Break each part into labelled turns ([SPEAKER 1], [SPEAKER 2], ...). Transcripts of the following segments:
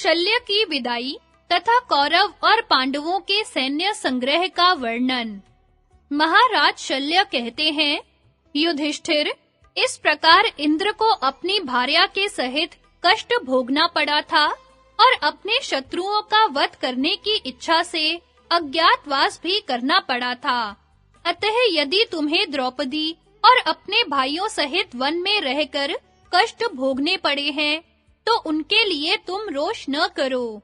[SPEAKER 1] शल्य की विदाई तथा कौरव और पांडवों के सैन्य संग्रह का वर्णन। महाराज शल्य कहते हैं, युधिष्ठिर, इस प्रकार इंद्र को अपनी भार्या के सहित कष्ट भोगना पड़ा था और अपने शत्रुओं का वध करने की इच्छा से अज्ञातवास भी करना पड़ा था। अतः यदि तुम्हें द्रौपदी और अपने भाइयों सहित वन में रहकर कष्ट भोगने पड़े हैं, तो उनके लिए तुम रोष न करो।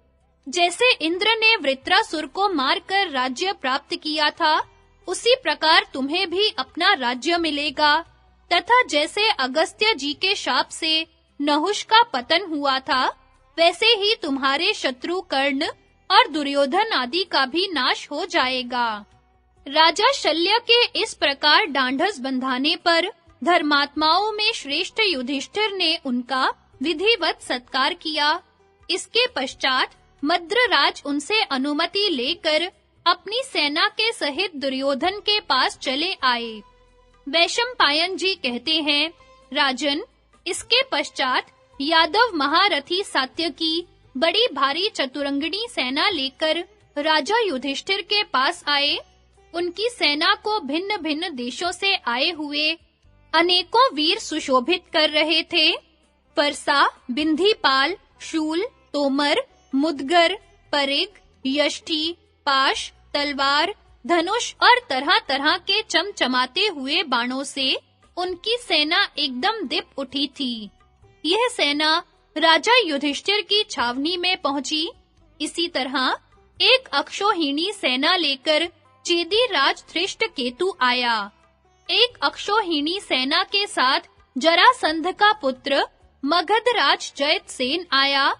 [SPEAKER 1] जैसे इंद्र ने वृत्रासुर को मारकर राज्य प्राप्त किया था, उसी प्रकार तुम्हें भी अपना राज्य मिलेगा, तथा जैसे अगस्त्य जी के शाप से नहुष का पतन हुआ था, वैसे ही तुम्हारे शत्रु कर्ण और दुर्योधन आदि का भी नाश हो जाएगा। राजा शल्य के इस प्रकार ढांढस बंधाने पर धर्मात्माओं में श्रेष्ठ युधिष्ठिर ने उनका विधिवत सत्कार किया। इसके पश्चात मद्रराज उनसे अनुमति लेकर अपनी सेना के सहित दुर्योधन के पास चले आए। वैशंपायन जी कहते हैं, राजन, इसके पश्चात यादव महारथी सात्यकी बड़ी भारी चतुरंगिणी सेना लेकर राजा युधिष्ठिर के पास आए। उनकी सेना को भिन्न-भिन्न देशों से आए हुए अनेकों वीर सुशोभित कर रहे थे। परसा, बिंधीपाल, शूल, तोमर, मुदगर, परिग, यष्टि, पाश, तलवार, धनुष और तरह-तरह के चमचमाते हुए बाणों से उनकी सेना एकदम दीप उठी थी। यह सेना राजा युधिष्ठिर की छावनी में पहुंची। इसी तरह एक अक्षौहिणी सेना लेकर चेदी राज धृष्टकेतु आया। एक अक्षौहिणी सेना के साथ जरासंध का पुत्र मगधराज जयतसेन आया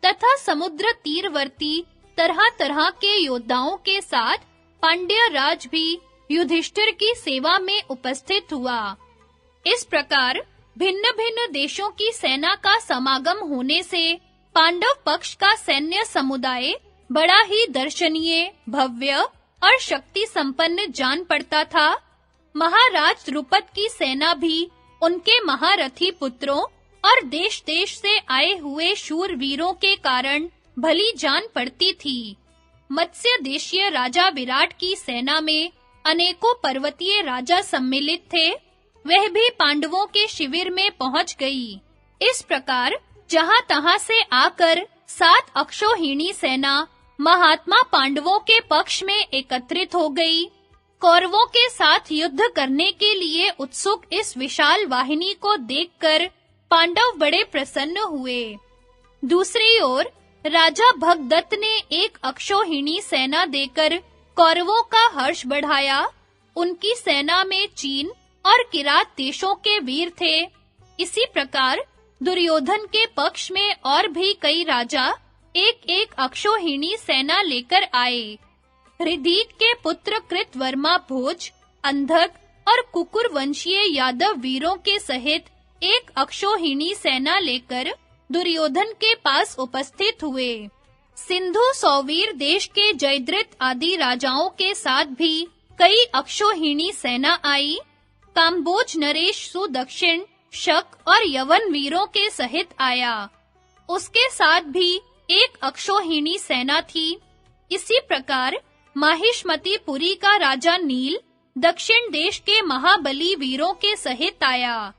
[SPEAKER 1] तथा समुद्र तीरवर्ती तरह-तरह के योद्धाओं के साथ पांड्य राज भी युधिष्ठिर की सेवा में उपस्थित हुआ। इस प्रकार भिन्न-भिन्न देशों की सेना का समागम होने से पांडव पक्ष का सैन्य समुदाय बड़ा ही दर्शनीय, भव्य और शक्ति संपन्न जान पड़ता था। महाराज द्रुपद की सेना भी उनके महारथी पुत्रों और देश-देश से आए हुए शूरवीरों के कारण भली जान पड़ती थी। मत्स्य देशीय राजा विराट की सेना में अनेकों पर्वतीय राजा सम्मिलित थे। वह भी पांडवों के शिविर में पहुंच गई। इस प्रकार जहां-तहां से आकर 7 अक्षौहिणी सेना महात्मा पांडवों के पक्ष में एकत्रित हो गई। कौरवों के साथ युद्ध करने के लिए उत्सुक इस विशाल वाहिनी को देखकर पांडव बड़े प्रसन्न हुए। दूसरी ओर राजा भगदत्त ने एक अक्षौहिणी सेना देकर कौरवों का हर्ष बढ़ाया। उनकी सेना में चीन और किरात देशों के वीर थे। इसी प्रकार दुर्योधन के पक्ष में और भी कई राजा एक-एक अक्षौहिणी सेना लेकर आए। हृदीक के पुत्र कृतवर्मा भोज, अंधक और कुकुर वंशीय यादव वीरों के सहित एक अक्षौहिणी सेना लेकर दुर्योधन के पास उपस्थित हुए। सिंधु सौवीर देश के जयद्रथ आदि राजाओं के साथ भी कई अक्षौहिणी सेना आई। काम्बोज नरेश सुदक्षिण, शक और यवन वीरों के सहित आया। उसके साथ भी एक अक्षौहिणी सेना थी। इसी प्रकार माहिष्मतीपुरी का राजा नील दक्षिण देश के महाबली वीरों के सहित आया।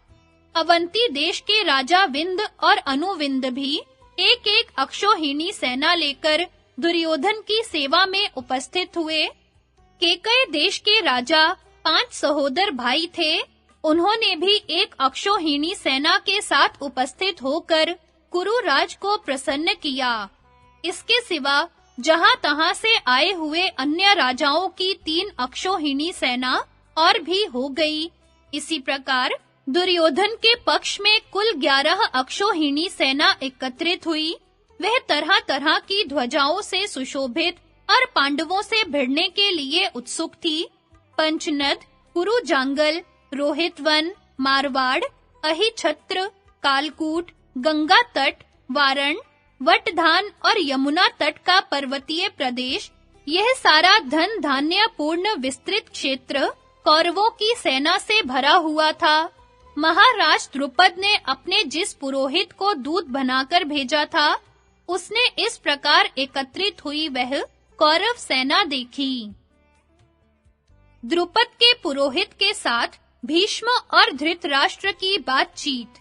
[SPEAKER 1] अवंती देश के राजा विंद और अनुविंद भी एक-एक अक्षौहिणी सेना लेकर दुर्योधन की सेवा में उपस्थित हुए। केकय देश के राजा 5 सहोदर भाई थे। उन्होंने भी एक अक्षौहिणी सेना के साथ उपस्थित होकर कुरुराज को प्रसन्न किया। इसके सिवा जहां-तहां से आए हुए अन्य राजाओं की 3 अक्षौहिणी सेना और भी हो गई। इसी प्रकार दुर्योधन के पक्ष में कुल 11 अक्षौहिणी सेना एकत्रित हुई। वह तरह-तरह की ध्वजाओं से सुशोभित और पांडवों से भिड़ने के लिए उत्सुक थी। पंचनद, कुरुजांगल, रोहितवन, मारवाड़, अहिछत्र, कालकूट, गंगा तट, वारण, वटधान और यमुना तट का पर्वतीय प्रदेश, यह सारा धन धान्य पूर्ण विस्तृत क्षेत्र कौरवों की सेना से भरा हुआ था। महाराज द्रुपद ने अपने जिस पुरोहित को दूत बनाकर भेजा था, उसने इस प्रकार एकत्रित हुई वह कौरव सेना देखी। द्रुपद के पुरोहित के साथ भीष्म और धृतराष्ट्र की बातचीत।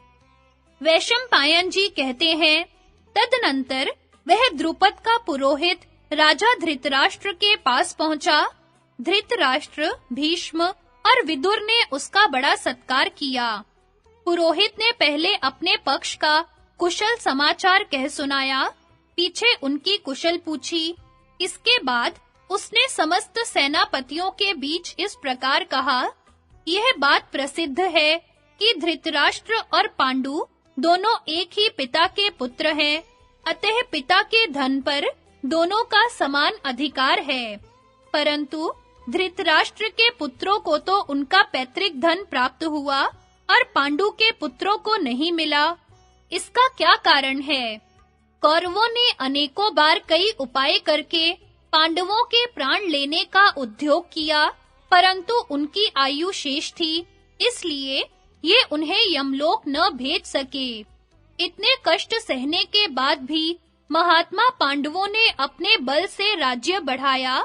[SPEAKER 1] वैशंपायन जी कहते हैं, तदनंतर वह द्रुपद का पुरोहित राजा धृतराष्ट्र के पास पहुंचा। धृतराष्ट्र, भीष्म और विदुर ने उसका बड़ा सत्कार किया। पुरोहित ने पहले अपने पक्ष का कुशल समाचार कह सुनाया, पीछे उनकी कुशल पूछी। इसके बाद उसने समस्त सेनापतियों के बीच इस प्रकार कहा, यह बात प्रसिद्ध है कि धृतराष्ट्र और पांडु दोनों एक ही पिता के पुत्र हैं, अतः पिता के धन पर दोनों का समान अधिकार है। परंतु धृतराष्ट्र के पुत्रों को तो उनका पैतृक धन प्राप्त हुआ और पांडु के पुत्रों को नहीं मिला। इसका क्या कारण है? कौरवों ने अनेकों बार कई उपाय करके पांडवों के प्राण लेने का उद्योग किया, परंतु उनकी आयु शेष थी, इसलिए ये उन्हें यमलोक न भेज सके। इतने कष्ट सहने के बाद भी महात्मा पांडवों ने अपने बल से राज्य बढ़ाया,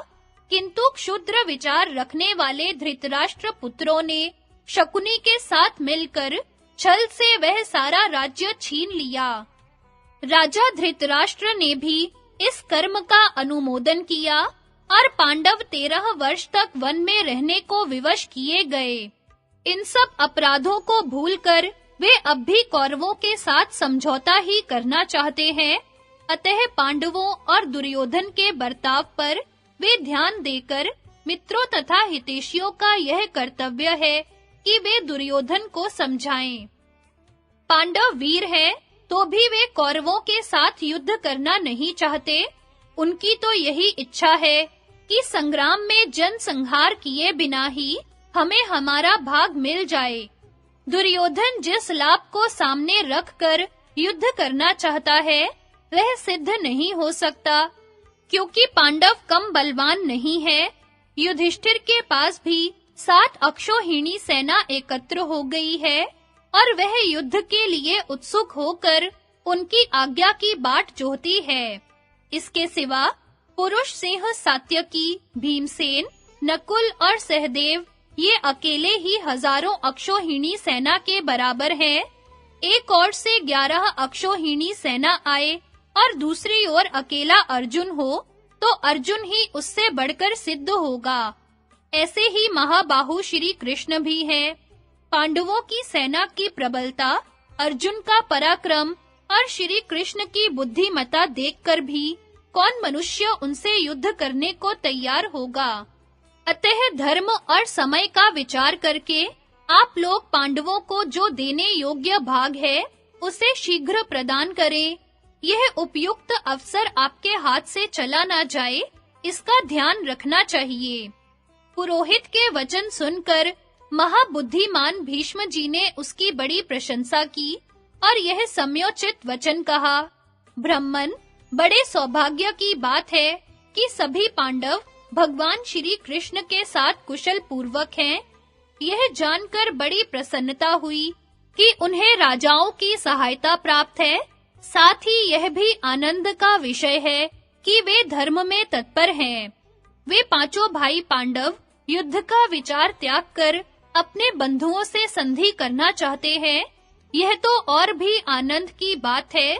[SPEAKER 1] किंतु क्षुद्र विचार रखने वाले धृतराष्ट्र पुत्रों ने शकुनी के साथ मिलकर छल से वह सारा राज्य छीन लिया। राजा धृतराष्ट्र ने भी इस कर्म का अनुमोदन किया और पांडव 13 वर्ष तक वन में रहने को विवश किए गए। इन सब अपराधों को भूलकर वे अब भी कौरवों के साथ समझौता ही करना चाहते हैं, अतः पांडवों और दुर्योधन के बर्ताव पर वे ध्यान देकर मित्रों तथा हितैषियों का यह कर्तव्य है कि वे दुर्योधन को समझाएं। पांडव वीर हैं, तो भी वे कौरवों के साथ युद्ध करना नहीं चाहते। उनकी तो यही इच्छा है कि संग्राम में जन संहार किए बिना ही हमें हमारा भाग मिल जाए। दुर्योधन जिस लाभ को सामने रखकर युद्ध करना चाहता है, वह सिद्ध नहीं हो सकता, क्योंकि पांडव कम बलवान नहीं है। युधिष्ठिर के पास भी 7 अक्षौहिणी सेना एकत्र हो गई है और वह युद्ध के लिए उत्सुक होकर उनकी आज्ञा की बाट जोहती है। इसके सिवा पुरुष सिंह सात्यकी, भीमसेन, नकुल और सहदेव ये अकेले ही हजारों अक्षौहिणी सेना के बराबर हैं। एक ओर से 11 अक्षौहिणी सेना आए और दूसरी ओर अकेला अर्जुन हो, तो अर्जुन ही उससे बढ़कर सिद्ध होगा। ऐसे ही महाबाहु श्री कृष्ण भी हैं। पांडवों की सेना की प्रबलता, अर्जुन का पराक्रम और श्री कृष्ण की बुद्धिमत्ता देखकर भी कौन मनुष्य उनसे युद्ध करने को तैयार होगा। अतः धर्म और समय का विचार करके आप लोग पांडवों को जो देने योग्य भाग है, उसे शीघ्र प्रदान करें। यह उपयुक्त अवसर आपके हाथ से चला ना जाए, इसका ध्यान रखना चाहिए। पुरोहित के वचन सुनकर महाबुद्धिमान भीष्म जी ने उसकी बड़ी प्रशंसा की और यह सम्योचित वचन कहा, ब्राह्मण, बड़े सौभाग्य की बात है कि सभी पांडव भगवान श्री कृष्ण के साथ कुशल पूर्वक हैं। यह जानकर बड़ी प्रसन्नता हुई कि उन्हें राजाओं की सहायता प्राप्त है। साथ ही यह भी आनंद का विषय है कि वे धर्म में तत्पर हैं। वे पांचों भाई पांडव युद्ध का विचार त्याग कर अपने बंधुओं से संधि करना चाहते हैं। यह तो और भी आनंद की बात है।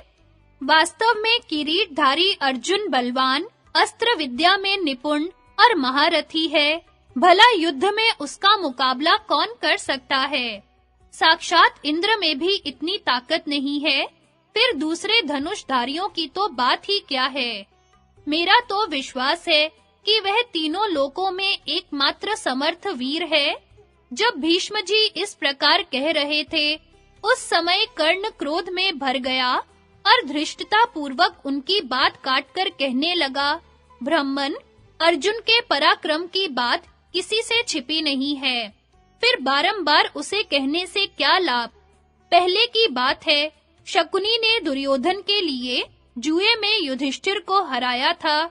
[SPEAKER 1] वास्तव में किरीटधारी अर्जुन बलवान, अस्त्र विद्या में निपुण और महारथी है। भला युद्ध में उसका मुकाबला कौन कर सकता है? साक्षात इंद्र में भी इतनी ताकत नहीं है, फिर दूसरे धनुषधारियों की तो बात ही क्या है। मेरा तो विश्वास है कि वह तीनों लोकों में एकमात्र समर्थ वीर है। जब भीष्म जी इस प्रकार कह रहे थे, उस समय कर्ण क्रोध में भर गया और धृष्टता पूर्वक उनकी बात काटकर कहने लगा, ब्राह्मण, अर्जुन के पराक्रम की बात किसी से छिपी नहीं है, फिर बारंबार उसे कहने से क्या लाभ। पहले की बात है, शकुनी ने दुर्योधन के लिए जुए में युधिष्ठिर को हराया था।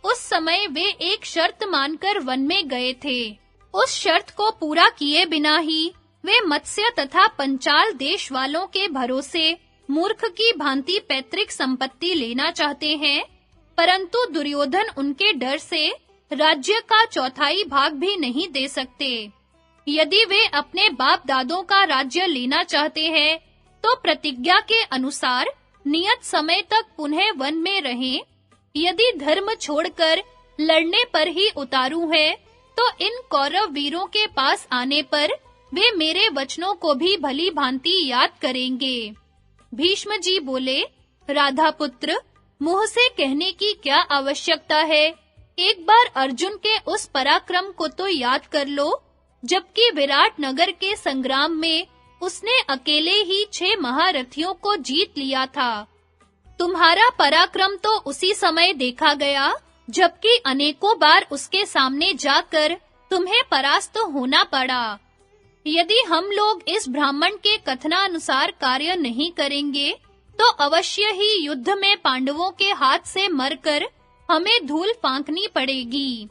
[SPEAKER 1] उस समय वे एक शर्त मानकर वन में गए थे। उस शर्त को पूरा किए बिना ही वे मत्स्य तथा पंचाल देश वालों के भरोसे मूर्ख की भांति पैतृक संपत्ति लेना चाहते हैं, परंतु दुर्योधन उनके डर से राज्य का चौथाई भाग भी नहीं दे सकते। यदि वे अपने बाप दादों का राज्य लेना चाहते हैं, तो प्रतिज्ञा के अनुसार नियत समय तक पुनः वन में रहें। यदि धर्म छोड़कर लड़ने पर ही उतारू है, तो इन कौरव वीरों के पास आने पर वे मेरे वचनों को भी भली भांति याद करेंगे। भीष्म जी बोले, राधा पुत्र, मुंह से कहने की क्या आवश्यकता है? एक बार अर्जुन के उस पराक्रम को तो याद कर लो, जबकि विराट नगर के संग्राम में उसने अकेले ही 6 महारथियों को जीत लिया था। तुम्हारा पराक्रम तो उसी समय देखा गया, जबकि अनेकों बार उसके सामने जाकर तुम्हें परास्त होना पड़ा। यदि हम लोग इस ब्राह्मण के कथनानुसार कार्य नहीं करेंगे, तो अवश्य ही युद्ध में पांडवों के हाथ से मरकर हमें धूल फांकनी पड़ेगी।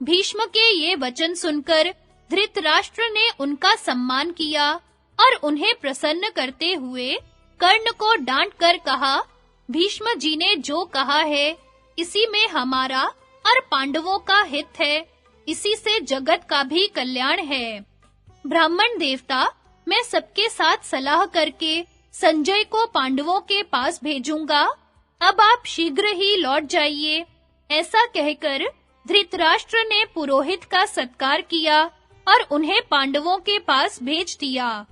[SPEAKER 1] भीष्म के ये वचन सुनकर धृतराष्ट्र ने उनका सम्मान किया और उन्हें प्रसन्न करते हुए कर्ण को डांट कर कहा, भीष्म जी ने जो कहा है, इसी में हमारा और पांडवों का हित है, इसी से जगत का भी कल्याण है। ब्राह्मण देवता, मैं सबके साथ सलाह करके संजय को पांडवों के पास भेजूंगा। अब आप शीघ्र ही लौट जाइए। ऐसा कहकर धृतराष्ट्र ने पुरोहित का सत्कार किया और उन्हें पांडवों के पास भेज दिया।